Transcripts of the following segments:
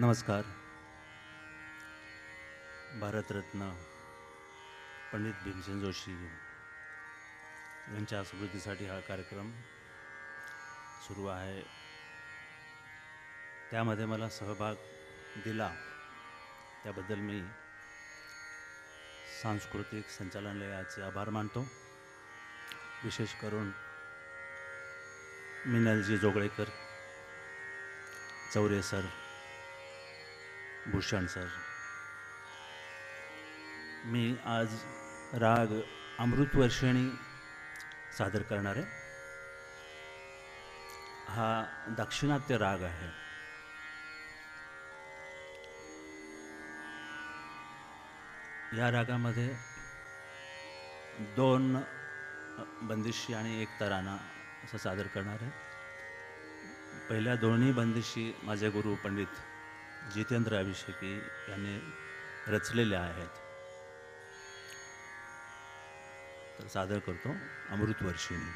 नमस्कार. भारतरत्न पंडित भीमसेन जोशी यांच्या स्मृतीसाठी हा कार्यक्रम सुरू आहे. त्यामध्ये मला सहभाग दिला त्याबद्दल मी सांस्कृतिक संचालनालयाचे आभार मानतो. विशेष करून मिनलजी जोगळेकर, चौरे सर, भूषण सर. मी आज राग अमृतवर्षिणी सादर करणार आहे. हा दाक्षिणात्य राग आहे. या रागामध्ये 2 बंदिशी आणि 1 तराना असं सादर करणार आहे. पहिल्या दोन्ही बंदिशी माझे गुरु पंडित जितेंद्र अभिषेकी यांनी रचलेल्या आहेत. तर सादर करतो अमृतवर्षिणी.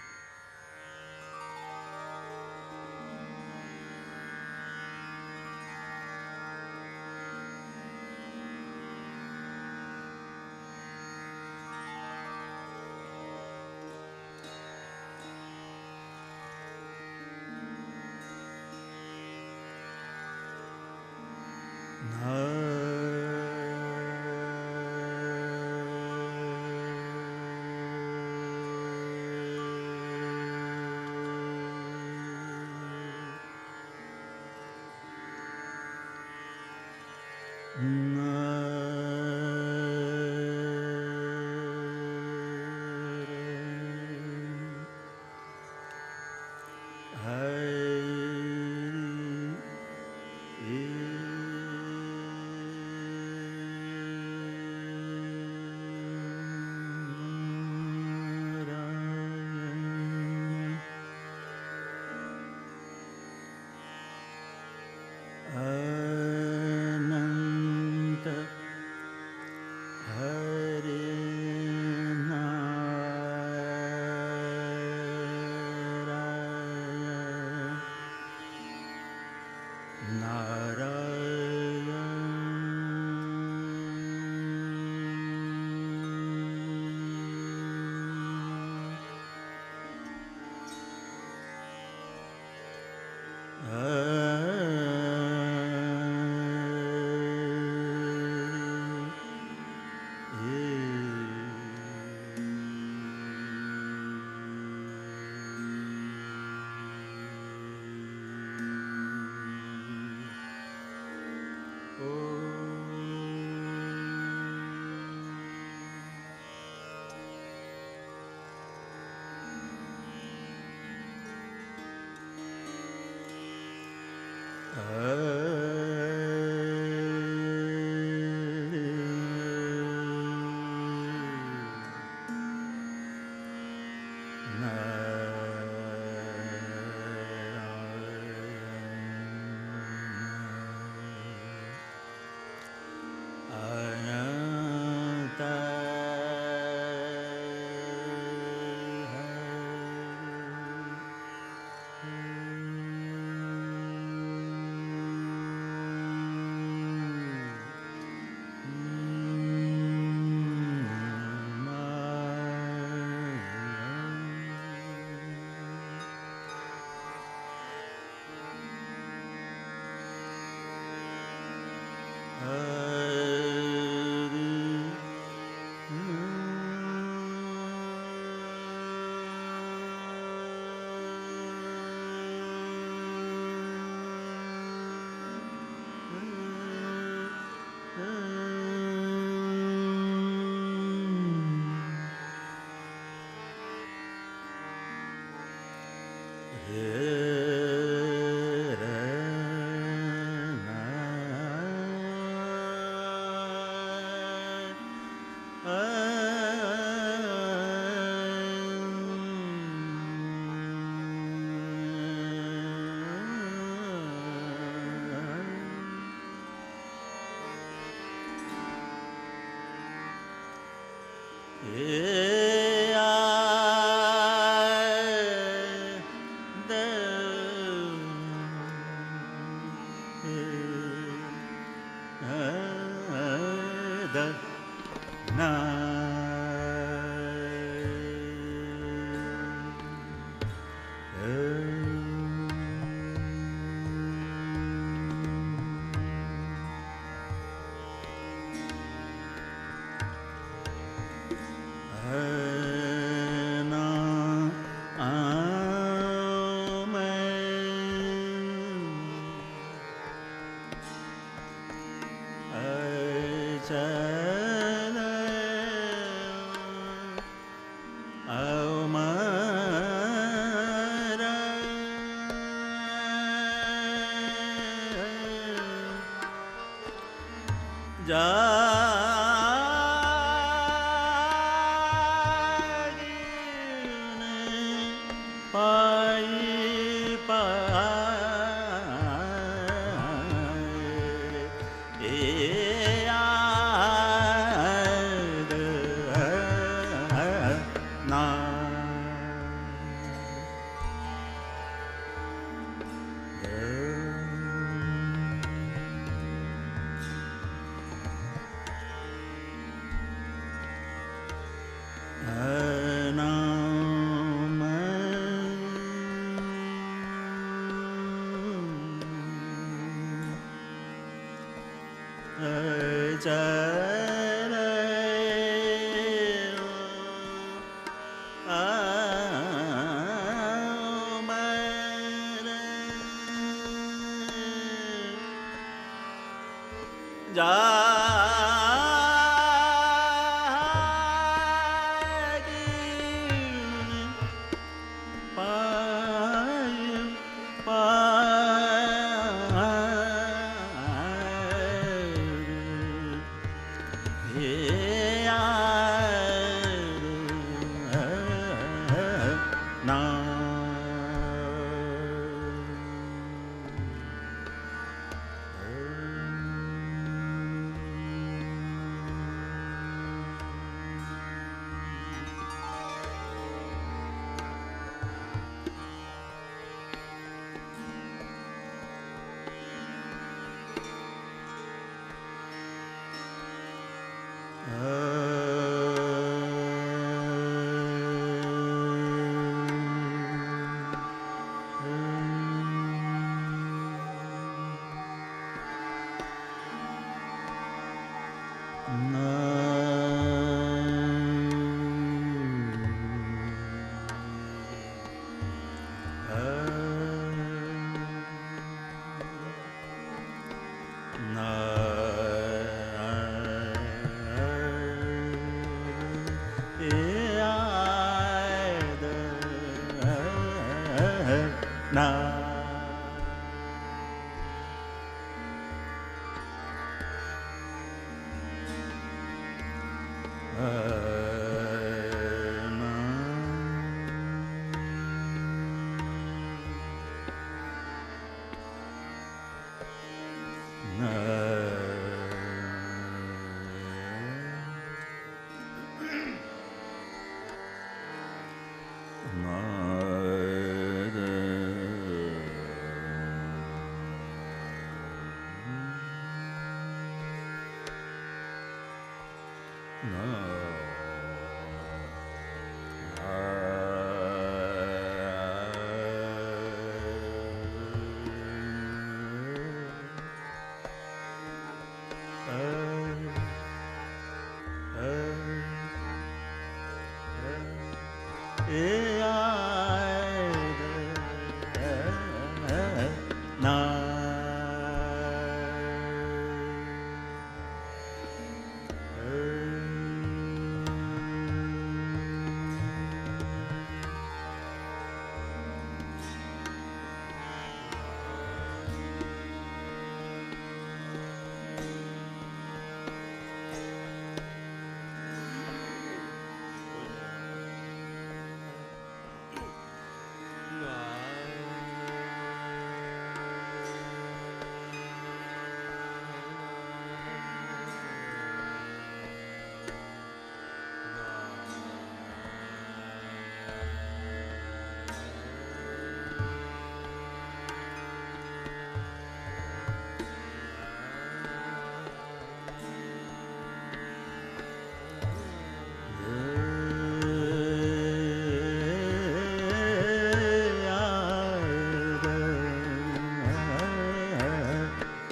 na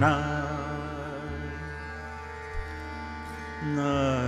na na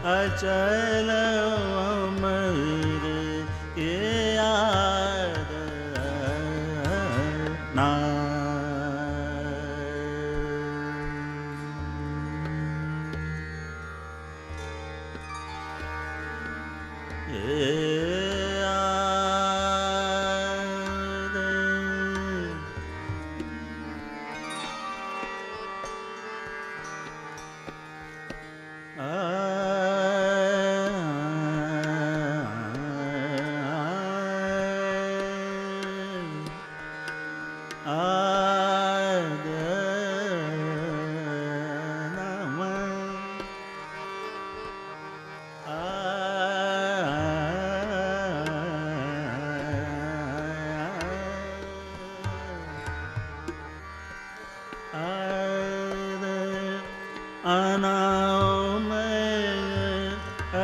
अचल अमर ये याद ना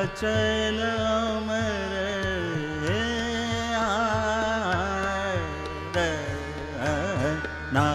अचल अमर ना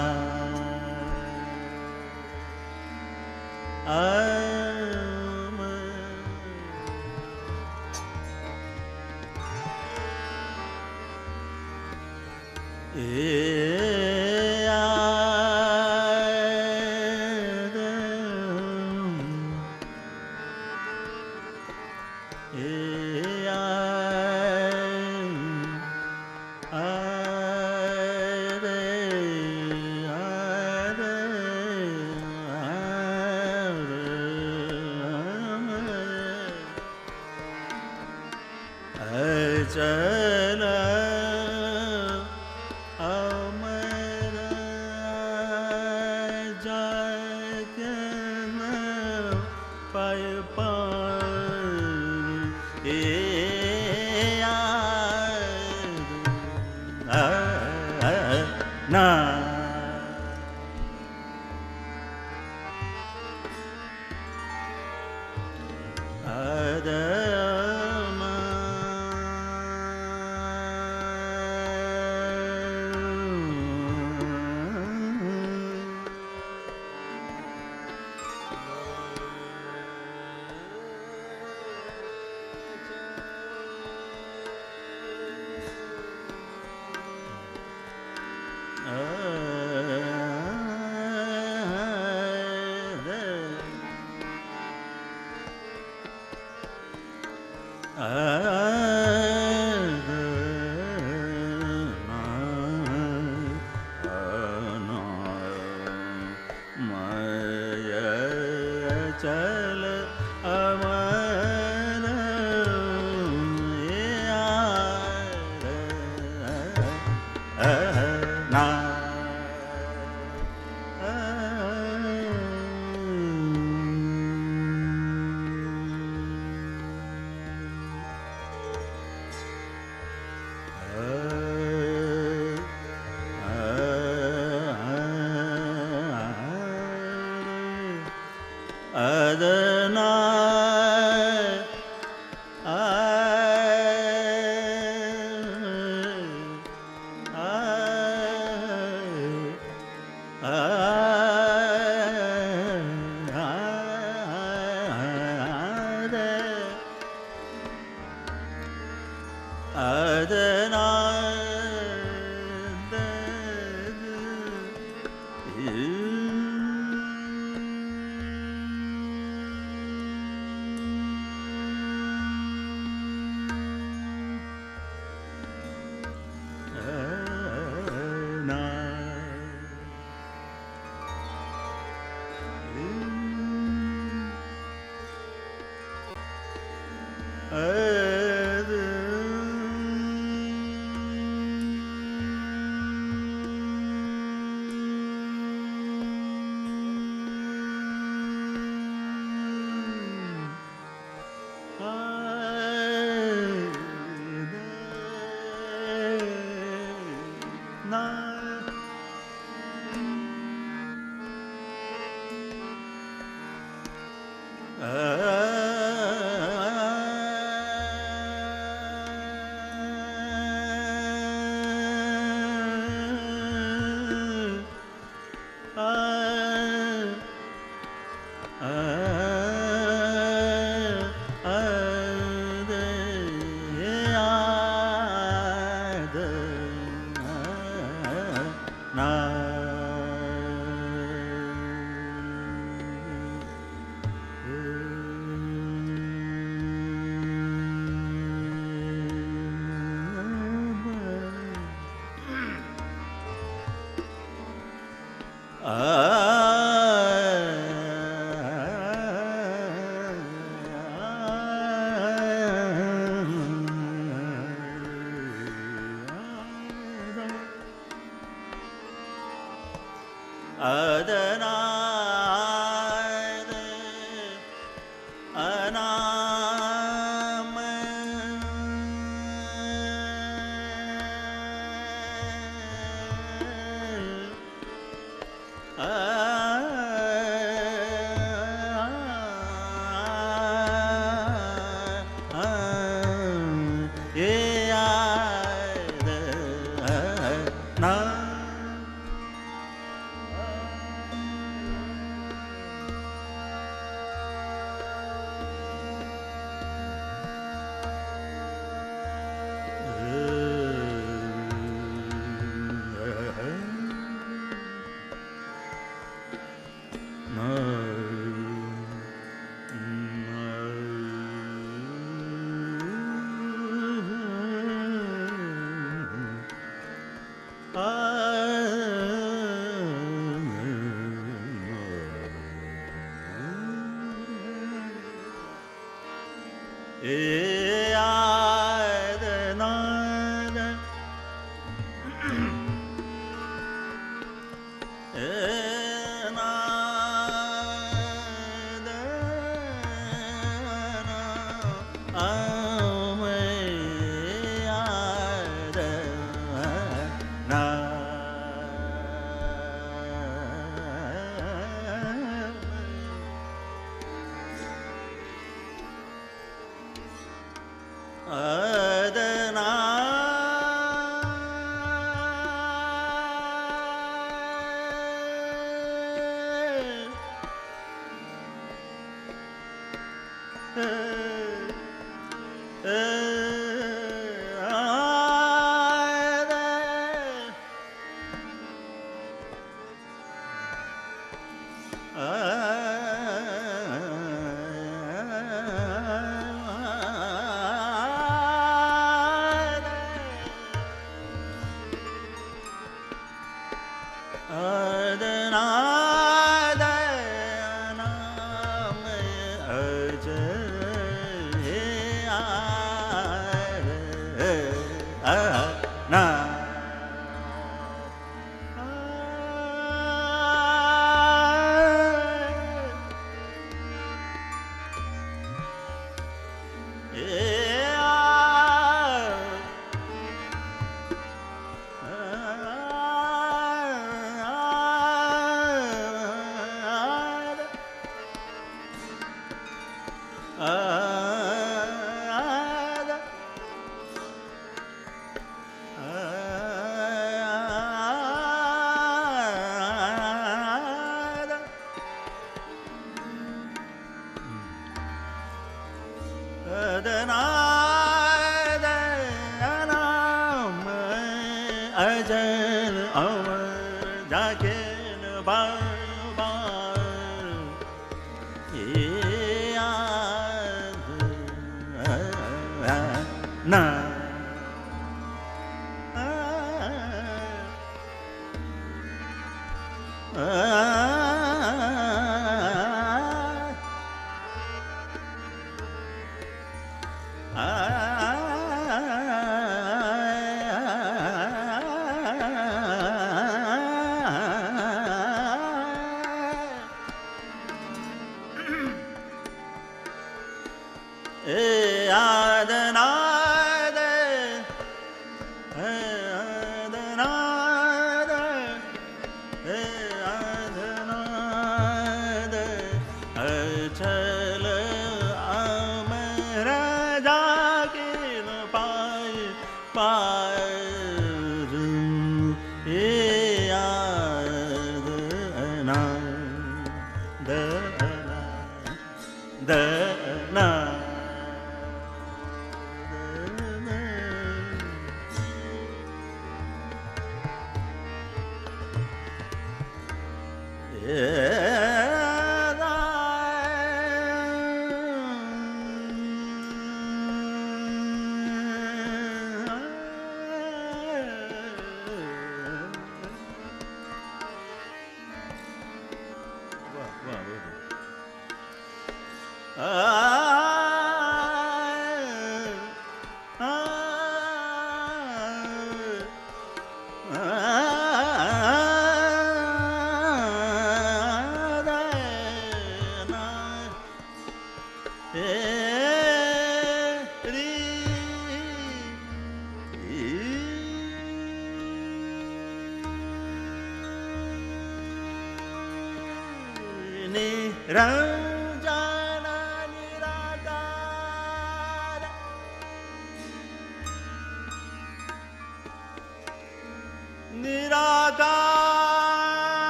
चल अमर जगन पाय ना चल अमर ना अदना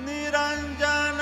निरंजन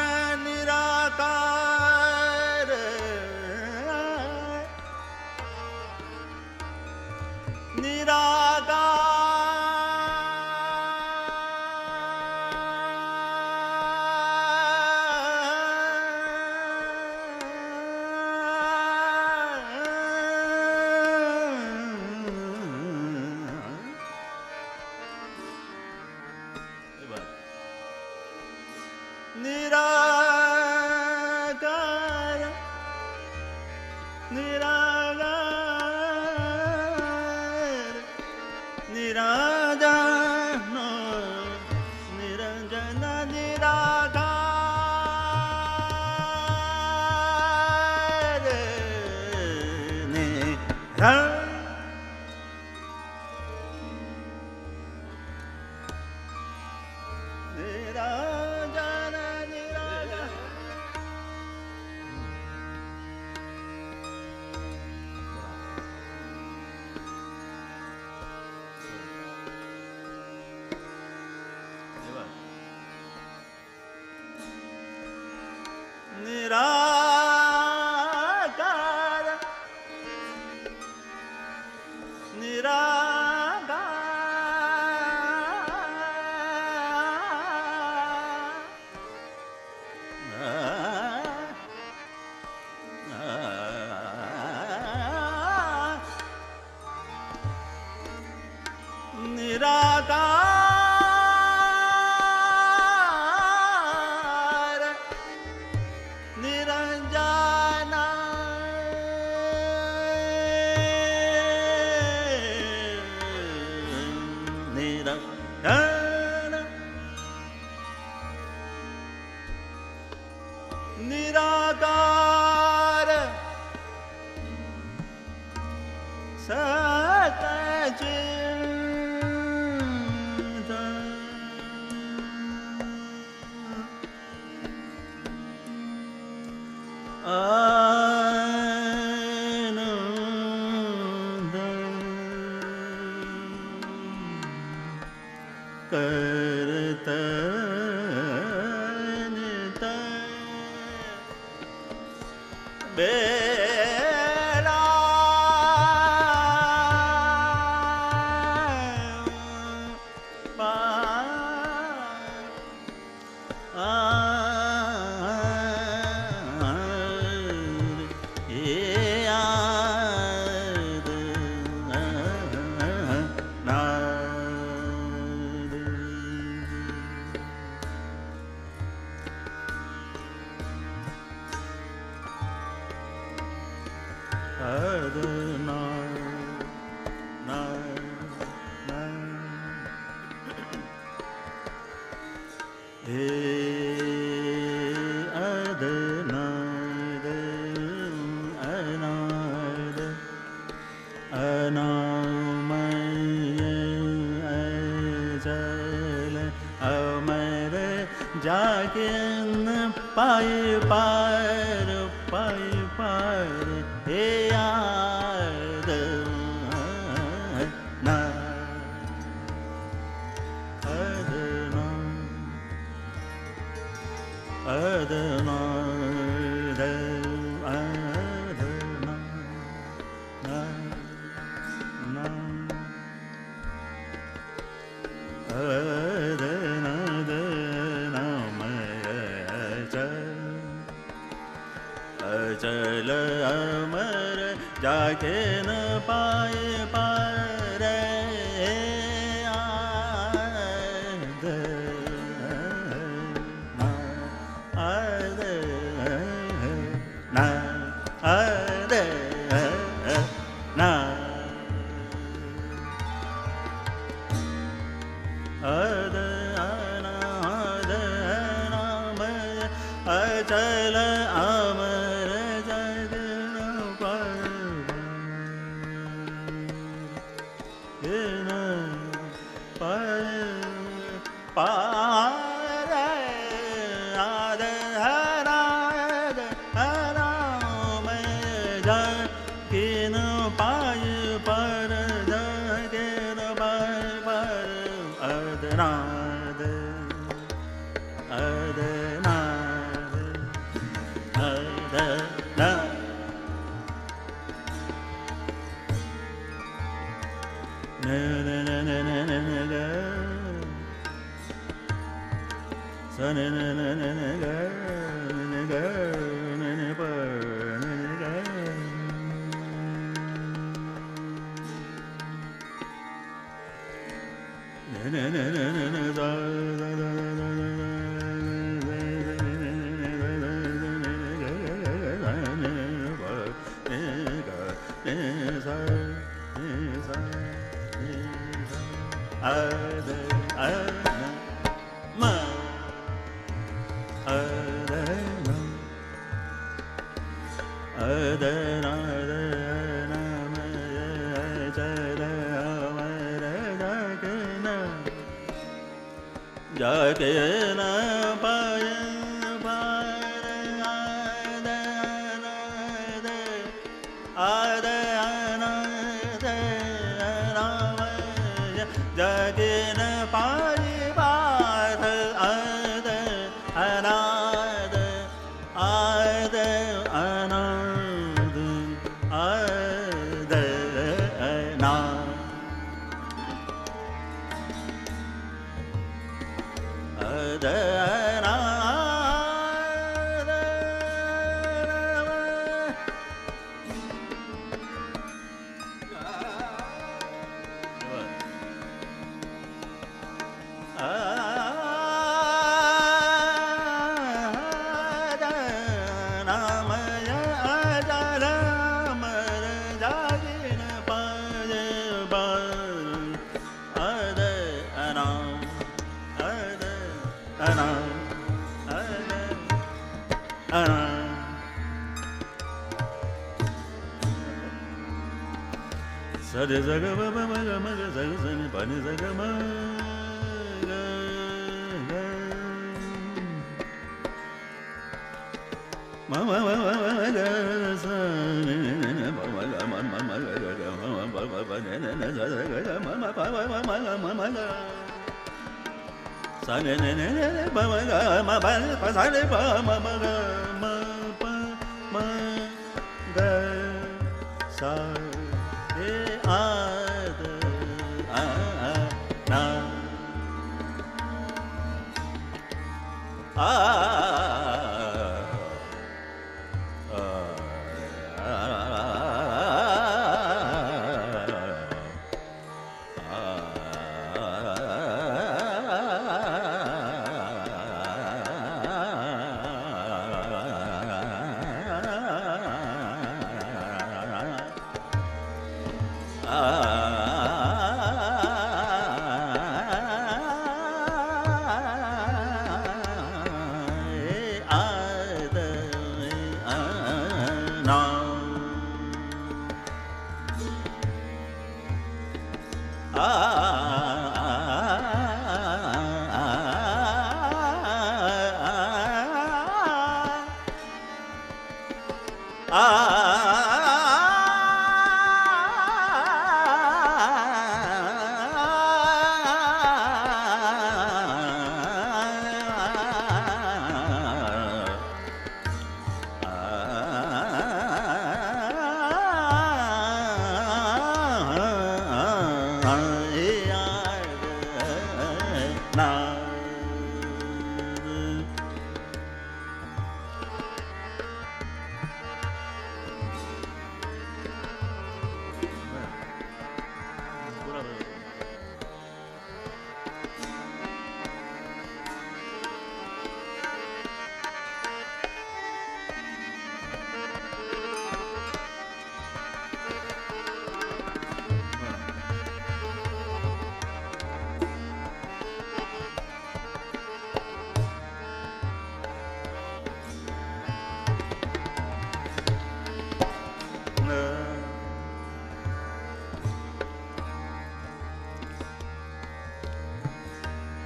निराकार जाके न पाए पार पाए पार हे याद ना अदना अदना अचल अमर जाके न पाए पार आद ना आद ना अद अनाद नामय अचल अमर जग पार आद हराद हरामय जग पाय पर जग पाय पर अदनाद अदनाद अदना न न न न न न न ग स न न न न न ग न ग न न प न न ग न न न न न न द द द जाके न पाय पार आद अनाद आद अनाद नामय जाके न पाय पार आद अनाद आद अनाद आद अनाद सरे जग ब ब म ग म ग ज ज नि प नि ज ग म ग ग म म म म म ग स नि नि नि नि प म ग म म म ग ग ग म म प प प नि नि नि ज ज ग ग म म प म म म ग म म ग स नि नि नि नि प म ग म प प स नि प म म ग म प म ग सा आद ना आ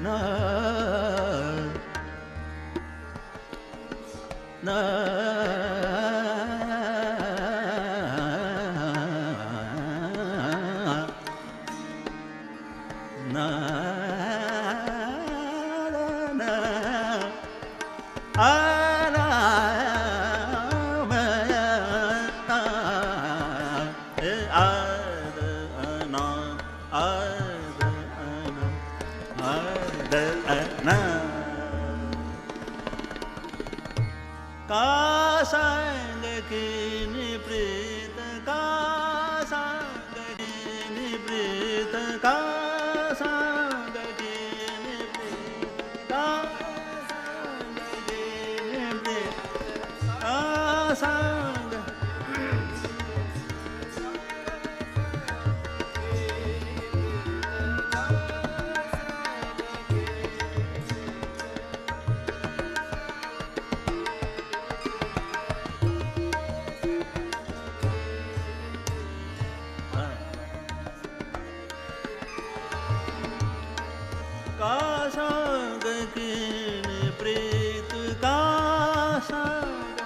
na na na na का संग कीनी प्रीत का संग कीनी प्रीत का संग कीनी प्रीत का संग कीनी प्रीत का संग का संग कीनी प्रीत का संग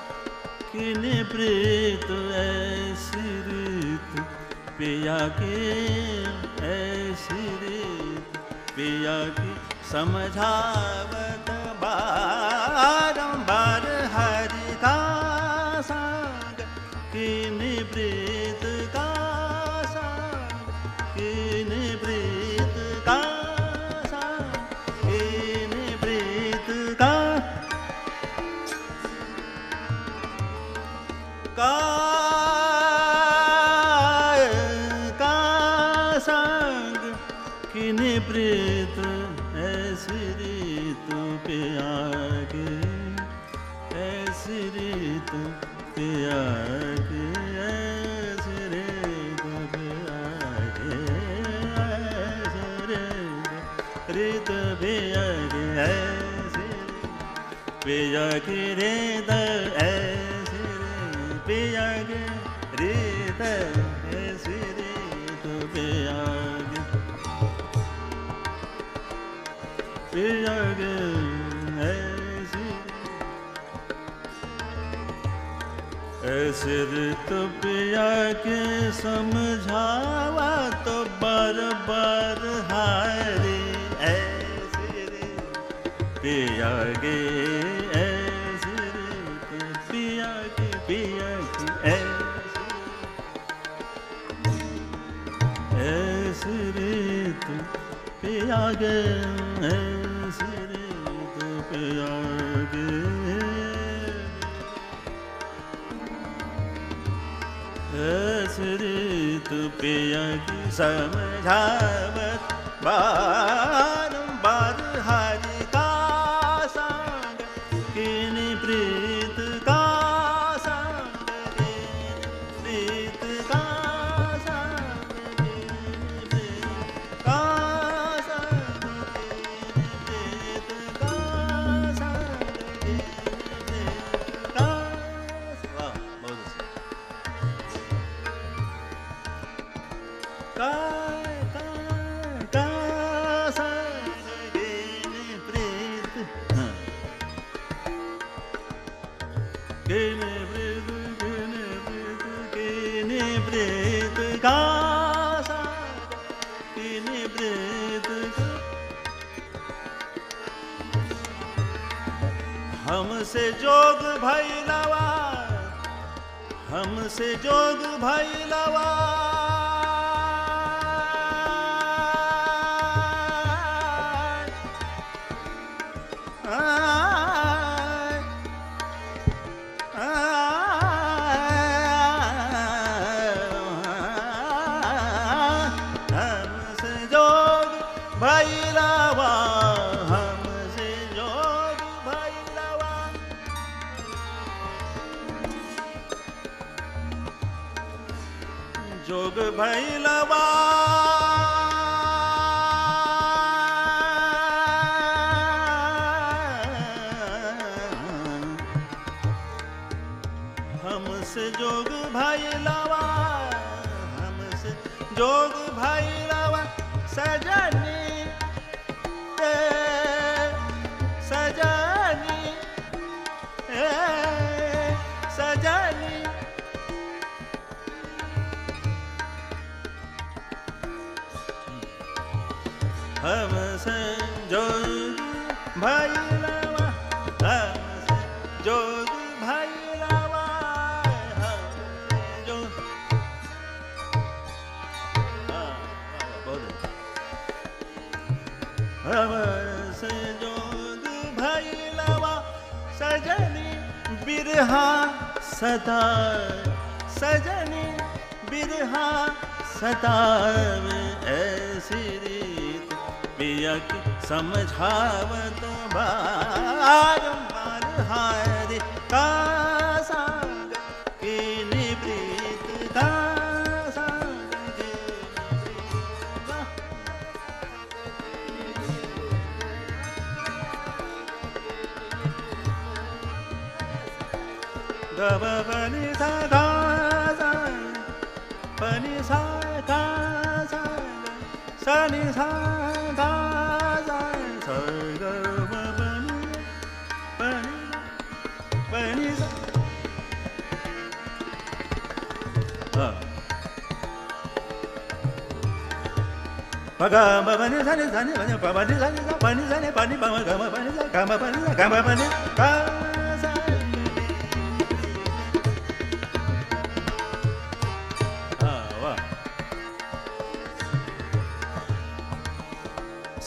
कीनी प्रीत ऐसी रीत पिया की ऐसी रीत पिया की समझावत बारंबार हरि का संग कीनी प्रीत का संग कीनी प्रीत का का संग कीनी प्रीत ऐसी रीत पिया के ऐसी रीत पिया के ऐसी रीत पिया के ऐसी रीत पिया के ऐसी पिया की रीत ऐसी पिया के रीत ऐसी रीत पिया के पिया के ऐसी रीत पिया के समझावा तो बार बार हारी ऐसी रीत पिया के ऐसी रीत पिया की ऐसी रीत पिया के ऐसी रीत पिया के ऐसी रीत पिया की समझावत बारंबार हरि का संग कीनी प्रीत का संग कीनी प्रीत का संग कीनी प्रीत का संग कीनी प्रीत का संग कीनी प्रीत का वाह बहुत का संग कीनी प्रीत कीनी प्रीत कीनी प्रीत का संग कीनी प्रीत हमसे जोग भैलवा हमसे जोग भैलवा हमसे जोग भैलवा हमसे जोग भैलवा जोग भैलवा हमसे जोग भैलवा हमसे जोग भैलवा सजनी हमसे जोग भैलवा हमसे जोग भैलवा जो हमसे जोग भैलवा सजनी बिरहा सदा सजनी बिरहा सदाव ऐसी रीत पिया की समझावत बारंबार हाय का संग की निवृत्त का संग की गब बनि सा गा बनि सा गा सनि सा गा सा ग बनि बनि बनि सा पगा बनि सनि सनि बनि बनि सनि बनि सनि बनि बनि गम बनि गम बनि गम बनि का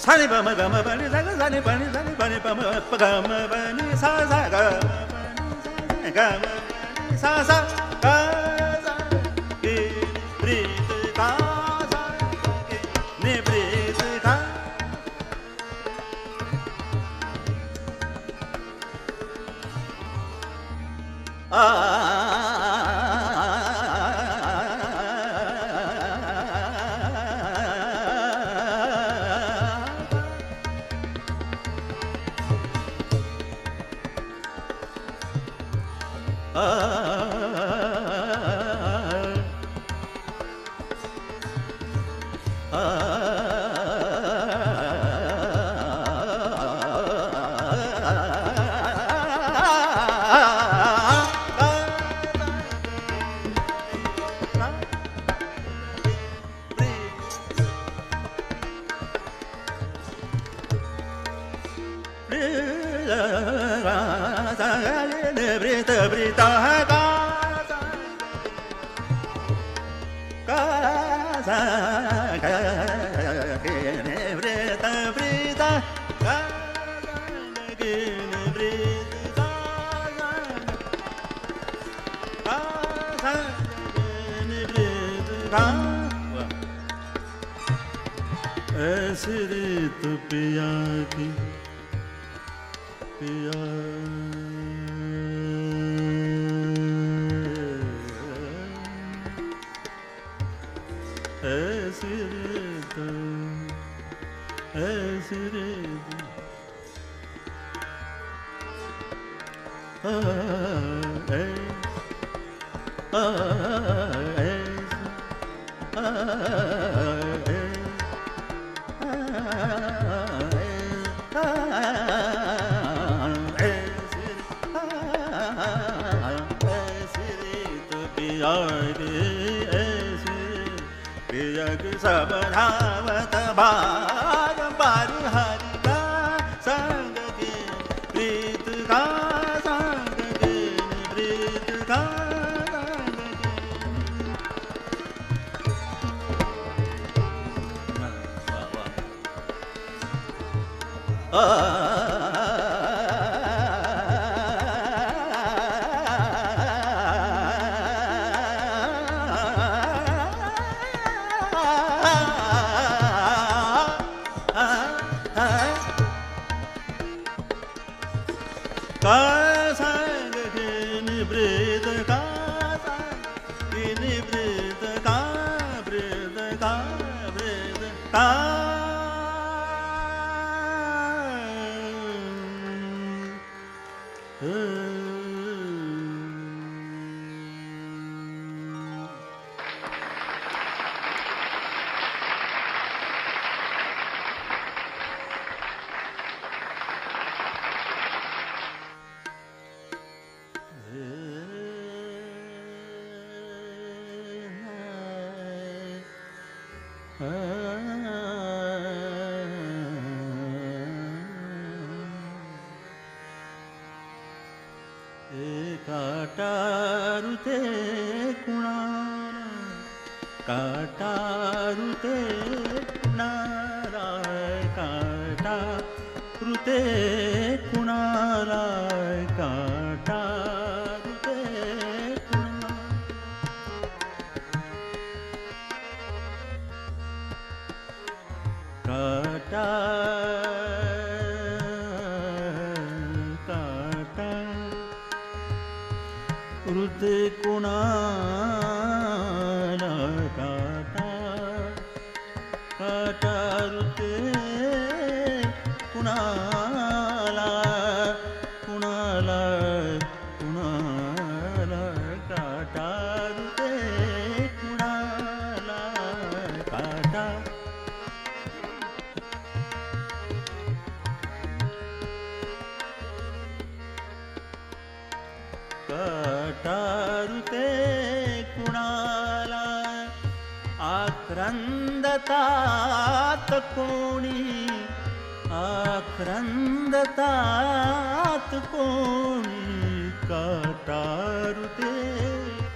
sani pa ma ga ma pa ni sa ga sani pa ni pa ma pa ga ma pa ni sa sa ga ma pa ni sa sa ga ma pa ni sa sa ga sa ki pri tu ka sa ki ni pri tu ka ऐसी रीत पिया की पिया ऐसी रीत ऐसी रीत समझावत बारंबार हरि का संग की प्रीत का संग की प्रीत का संग रुते कुणाला काटा रुते कुणाला काटा रुते कुणाला काटा रुते कुणाला काटा काटा रुते कुणाला काटा काटा रुते कुणाला कुणाला कुणाला काटा रुते कुणाला काटा काटा रुते कुणाला आक्रंदतात कोणी आक्रंदतात कोणी काटा रुते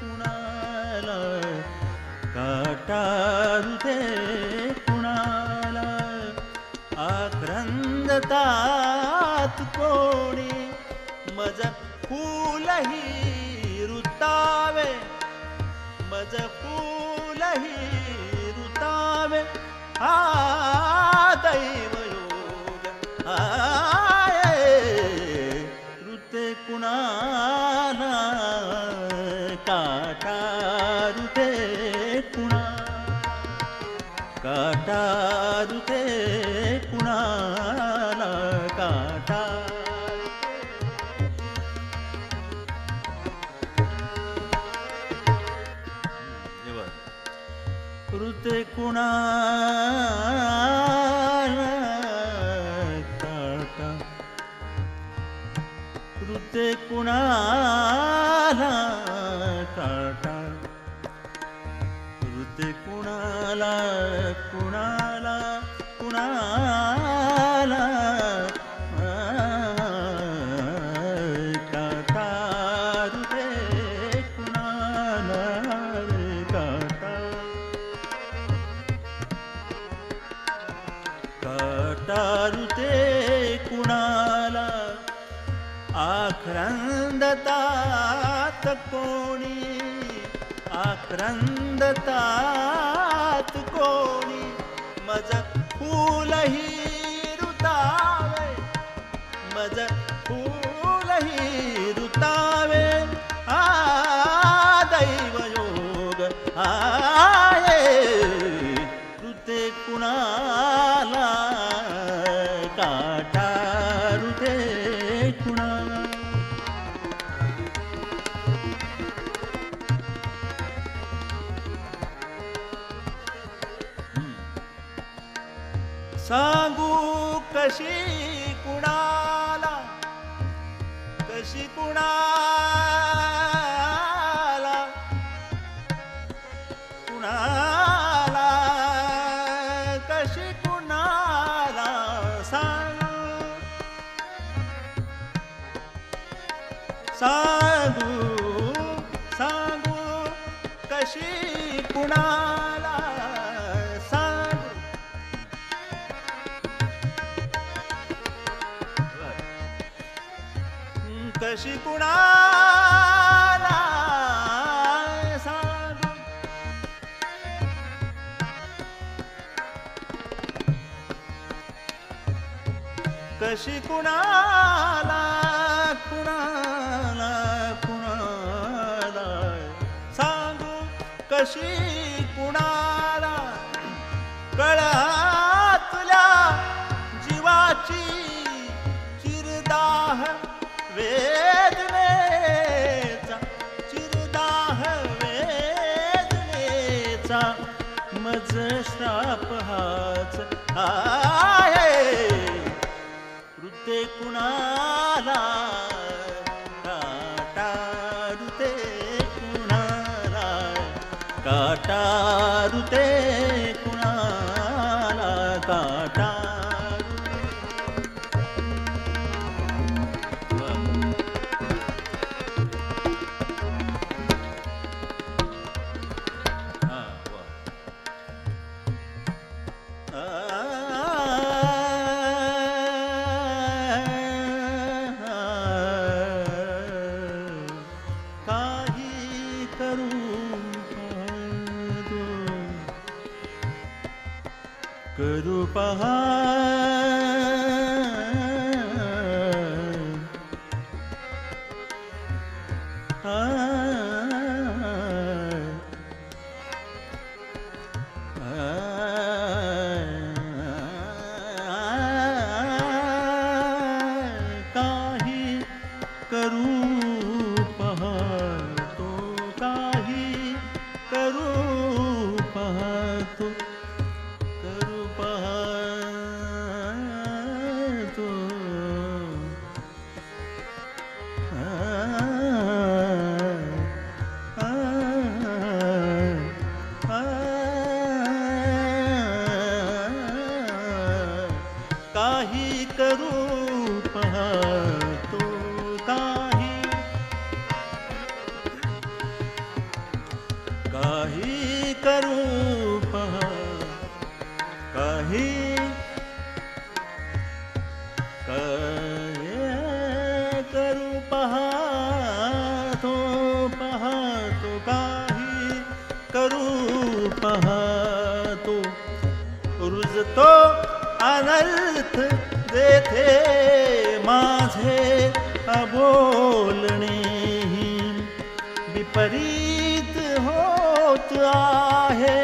कुणाला काटा रुते कुणाला आक्रंदतात कोणी मज फूलही रुतावे मज फूलही रुतावे हा दैवयोग आये रुते कुणाला काटा रुते कुणाला काटा रुते कुणाला काटा रुते कुणाला काटा रुते कुणाला काटा रुते कुणाला कुणाला कुणाला काटा रुते कुणाला काटा काटा रुते कुणाला आक्रंदतात कोणी आक्रंदतात कोणी मज फूलही रुतावे मज फूलही रुतावे आ दैवयोग आये रुते कुणाला काटा रुते कुणाला सांगू कशी कुणाला कशी कुणाला कुणाला कशी कुणाला सांगू सांगू कशी कुणाला सांगू कशी कुणाला सांगू कशी कुणाला कुणाला कुणाला सांगू कशी कुणाला कळातल्या जीवाची चिरदाह वेदनेचा चिरदाह वेदनेचा मज श्राप हाच आहे रुते कुणाला काटा रुते कुणाला काटा रुते कुणाला काटा पहा काही करू पाहतो काही करू पाहतो करू पाहतो काही करू पाहतो काही करू काही करू पाहतो काही करू पाहतो रुजतो अनर्थ देथे माझे अबोलणे विपरीत होत आहे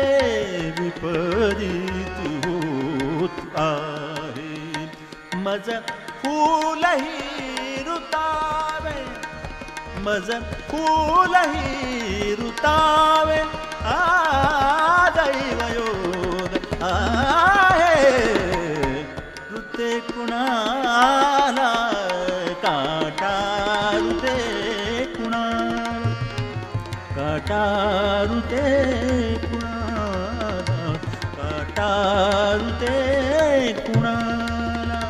विपरीत होत आहे मज फूलही रुतावे मज फूलही रुतावे दैवयोग आहे ऋते कुणाला काटा ऋते कुणाला काटा ऋते कुणाला काटा ऋते कुणाला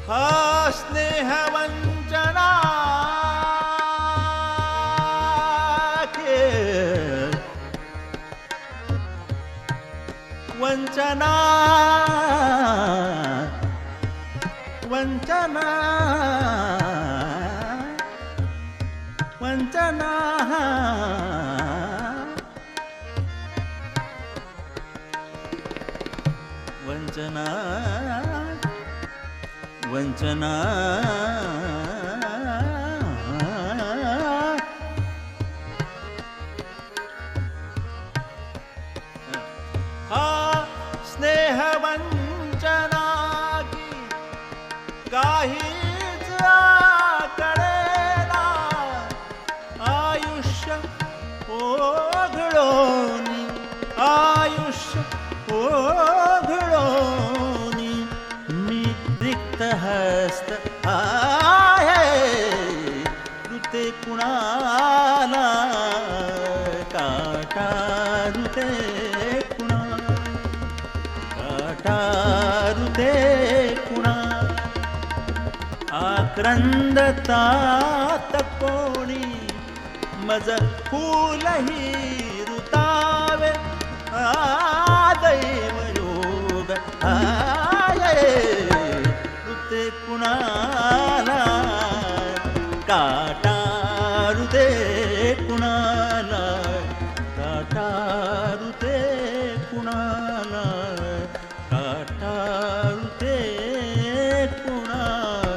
हा स्नेह वंचना वंचना वंचना वंचना वंचना वंचना हा स्नेह वंचना की काहीच कळेना आयुष्य ओघळोनी आयुष्य ओघळोनी मी रिक्त हस्त आहे ऋते कुणाला काटा ऋते ऋते कुणा आक्रंदतात कोणी मज फूलही रुतावे दैवयोग आहे ऋते कुणाला काटा ऋते कुणाला काटा ऋते कुणाला काटाळते कुणाला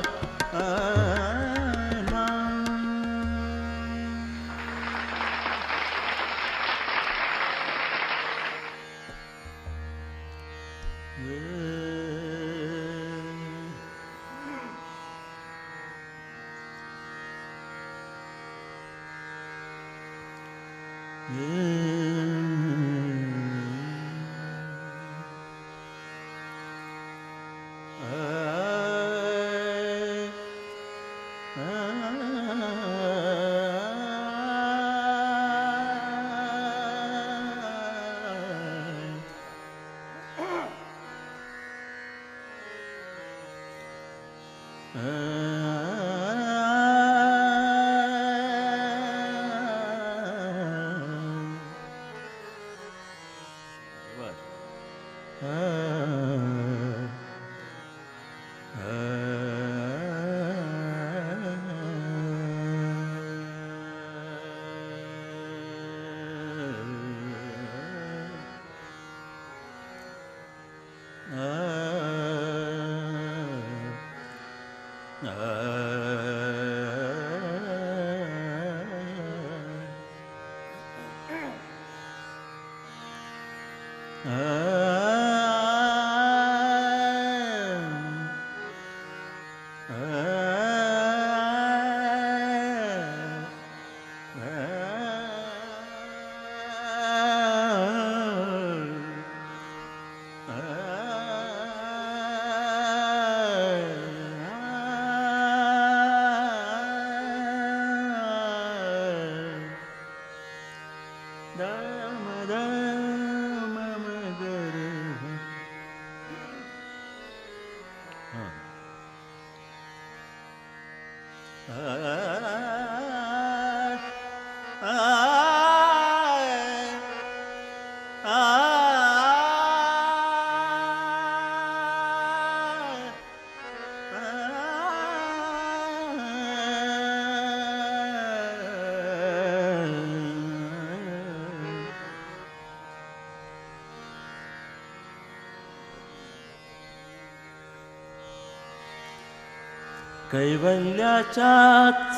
कैवल्याच्या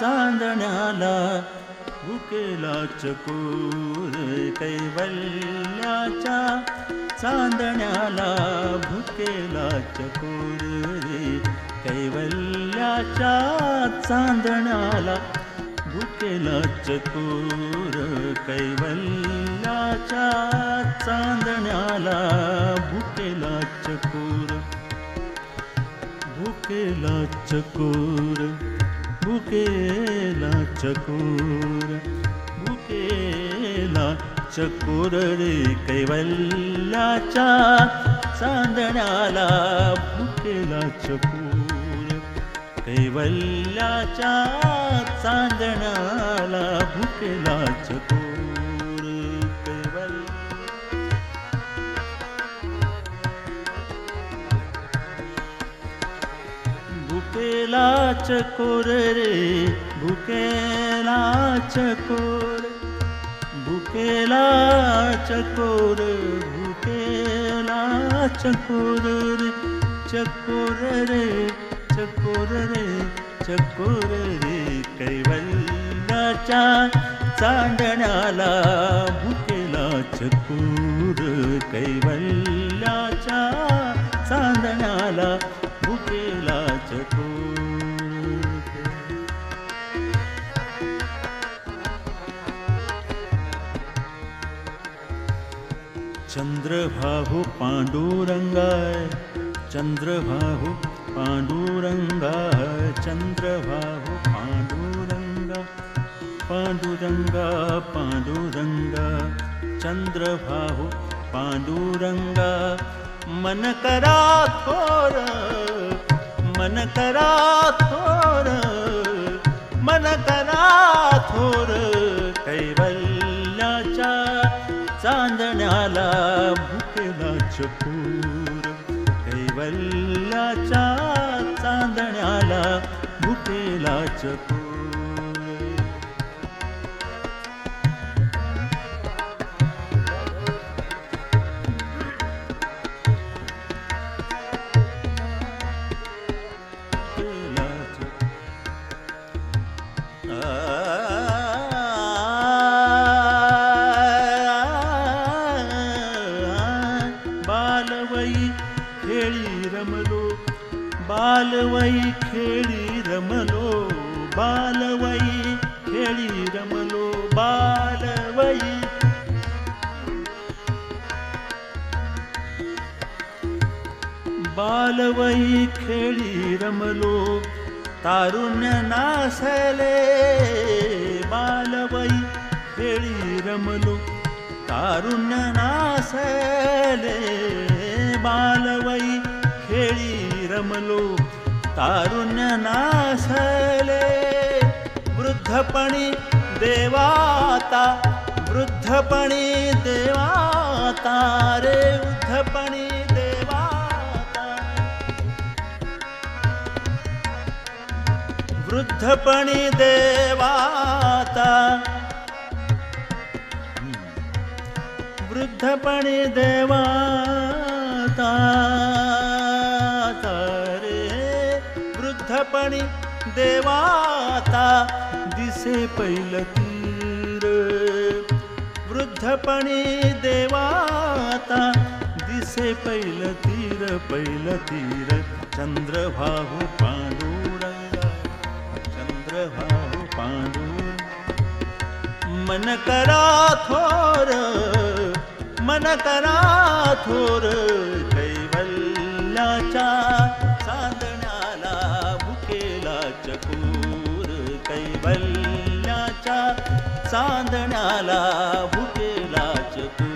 चांदण्याला भुकेला चकोर, कैवल्याच्या चांदण्याला भुकेला चकोर रे, कैवल्याच्या चांदण्याला भुकेला चकोर, कैवल्याच्या चांदण्याला भुकेला चकोर, भुकेला चकोर, भुकेला चकोर, भुकेला चकोर रे, कैवल्याच्या चांदण्याला भुकेला चकोर, कैवल्याच्या चांदण्याला भुकेला चकोर, भुकेला चकोर रे, भुकेला चकोर, भुकेला चकोर, भुकेला चकोर रे, चकोर रे, चकोर रे, चकोर रे, कैवल्याच्या चांदण्याला भुकेला चकोर, कैवल्याच्या चांदण्याला भुकेला चकोर. चंद्रभाहु पांडुरंगाय, चंद्रभाहु पांडुरंगाय, चंद्रभाहु पांडुरंगा, पांडुरंगा, पांडुरंगा, चंद्रभाहु पांडुरंगा, मन करा थोर, मन करा थोर, मन करा थोर, कैवल्याच्या चांदण्याला भुकेला चकोर, कैवल्याच्या चांदण्याला भुकेला चकोर. बालवई खेळी रमलो, बालवई खेळी रमलो, बालवई खेळी रमलो, बालवई, बालवई खेळी रमलो, तारुण्य नासले, बालवई खेळी रमलो, तारुण्य नासले, बालवई खेळी रमलो, तारुण्य नासले, वृद्धपणी देवाता, वृद्धपणी देवाता रे, वृद्धपणी देवाता, वृद्धपणी देवाता, वृद्धपणी देवाता रे, वृद्धपणी देवाता दिसे पैल तीर, वृद्धपणी देवाता कसे पैल तीर चंद्रभाहु पांडुरंगा चंद्रभाहु पांडुरंगा मन करा थोर कैवल्याच्या चांदण्याला भुकेला चकोर कैवल्याच्या चांदण्याला भुकेला चकोर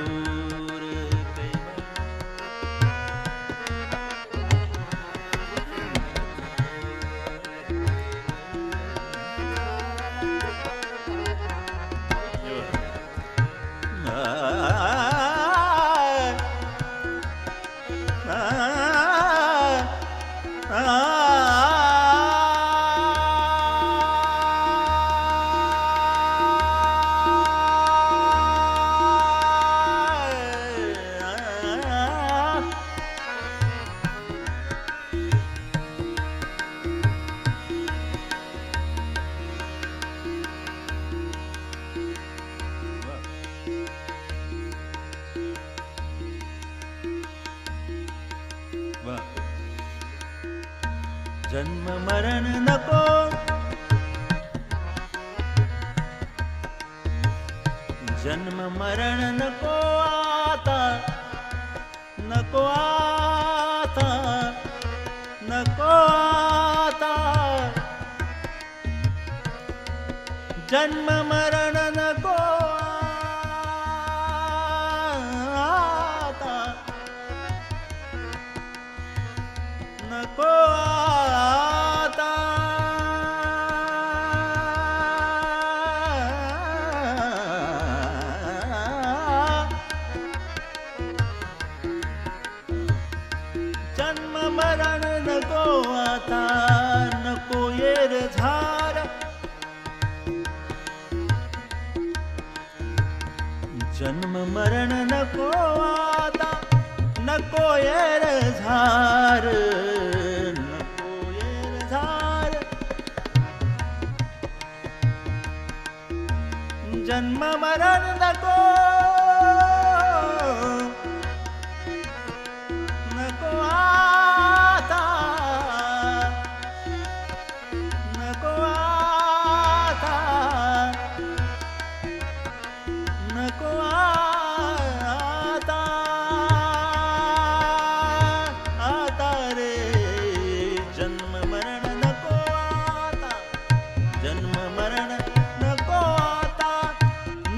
जन्म मरण नको जन्म मरण नको आता नको आता नको आता जन्म मरण नको आता नको मरण नको आता नको येर झार जन्म मरण नको आता नको येर झार नको येर झार जन्म मरण नको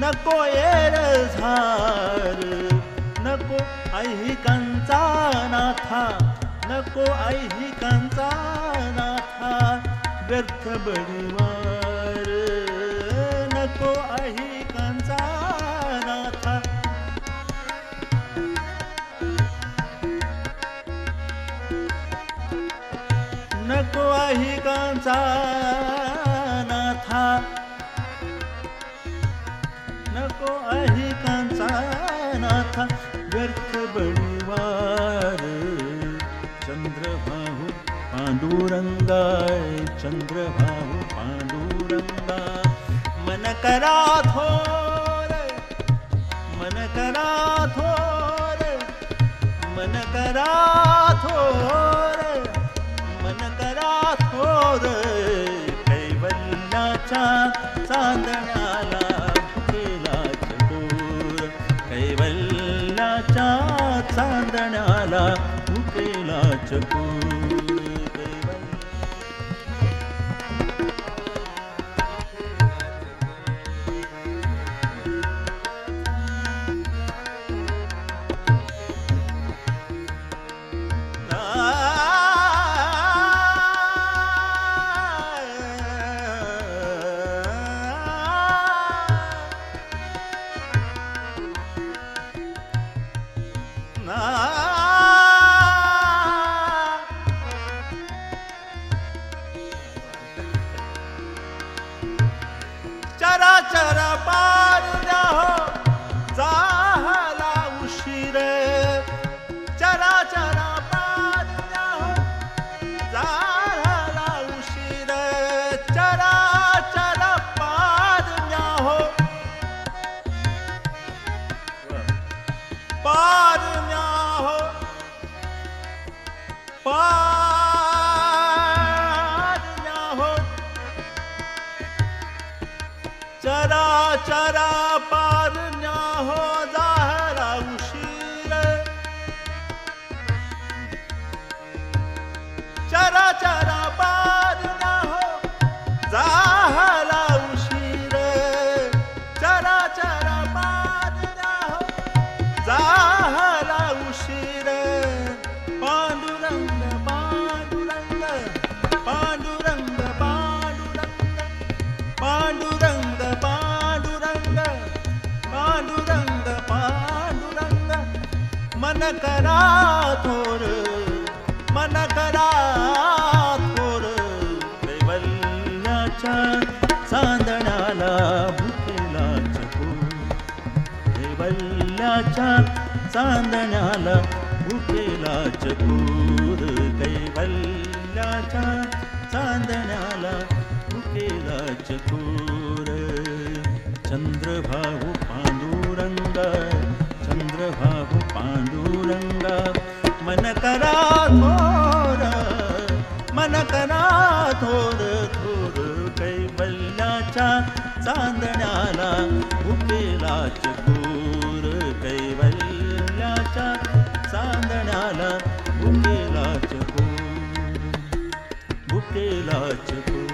नको येर झार नको ऐहिकांचा नाथा नको ऐहिकांचा नाथा व्यर्थ बळीवार नको ऐहिकांचा नाथा नको ऐहिकांचा नाथा नको ऐहिकांचा नाथा व्यर्थ बळीवार चंद्रभाहु पांडुरंगाय चंद्रभाहु पांडुरंगा मन करा थोर मन करा थोर मन करा थोर मन करा थोर कैवल्याच्या चांदण्याला कैवल्याच्या चांदण्याला भुकेला चकोर चराचर पारण्या हो जाहला उशीर चराचर पारण्या हो जाहला उशीर चराचर पारण्या हो पारण्या हो पारण्या हो चरा चरा पारण्या हो जाहरा उशीर चरा चरा पारण्या हो जाहरा उशीर चरा चरा पारण्या हो जाहरा उशीर पांडुरंग पांडुरंग पांडुरंग पांडुरंग पांडुरंग पांडुरंग पांडुरंग मन करा थोर मन करा थोर कैवल्याच्या चांदण्याला भुकेला चकोर कैवल्याच्या चांदण्याला भुकेला चकोर कैवल्याच्या चांदण्याला भुकेला चकोर चंद्रभाऊ पांडुरंग चंद्रभाऊ पांडुरंग मन करा थोर मन करा थोर थोर कैवल्याच्या चांदण्याला भुकेला चकोर कैवल्याच्या चांदण्याला भुकेला चकोर भुकेला चकोर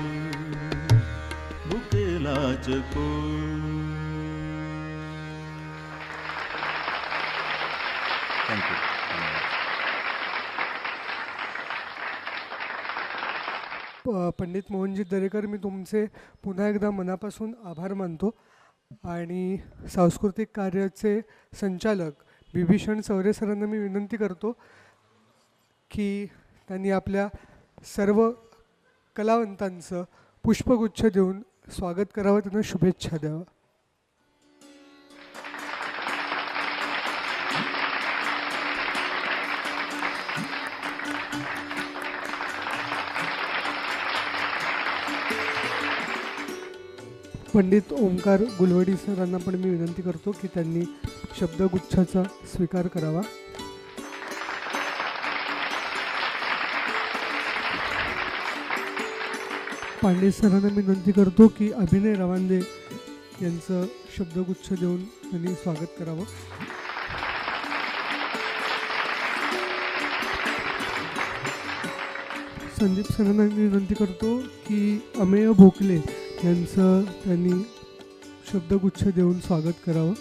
भुकेला चकोर. थँक्यू. पंडित मोहनजी दरेकर, मी तुमचे पुन्हा एकदा मनापासून आभार मानतो आणि सांस्कृतिक कार्याचे संचालक बिभीषण चौरे सरांना मी विनंती करतो की त्यांनी आपल्या सर्व कलावंतांचं पुष्पगुच्छ देऊन स्वागत करावं, त्यांना शुभेच्छा द्यावं. पंडित ओंकार गुलवडी सरांना पण मी विनंती करतो की त्यांनी शब्दगुच्छाचा स्वीकार करावा. पांडे सरांना मी विनंती करतो की अभिनय रवांदे यांचं शब्दगुच्छ देऊन त्यांनी स्वागत करावं. संदीप सरांना मी विनंती करतो की अमेय भोकले यांचं त्यांनी शब्दगुच्छ देऊन स्वागत करावं.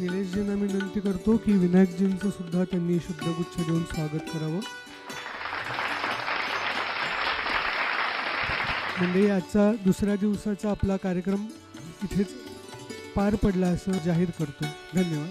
निलेशजींना मी विनंती करतो की विनायकजींचं सुद्धा त्यांनी शब्दगुच्छ देऊन स्वागत करावं. म्हणजे आजचा दुसऱ्या दिवसाचा आपला कार्यक्रम इथेच पार पडला असं जाहीर करतो. धन्यवाद.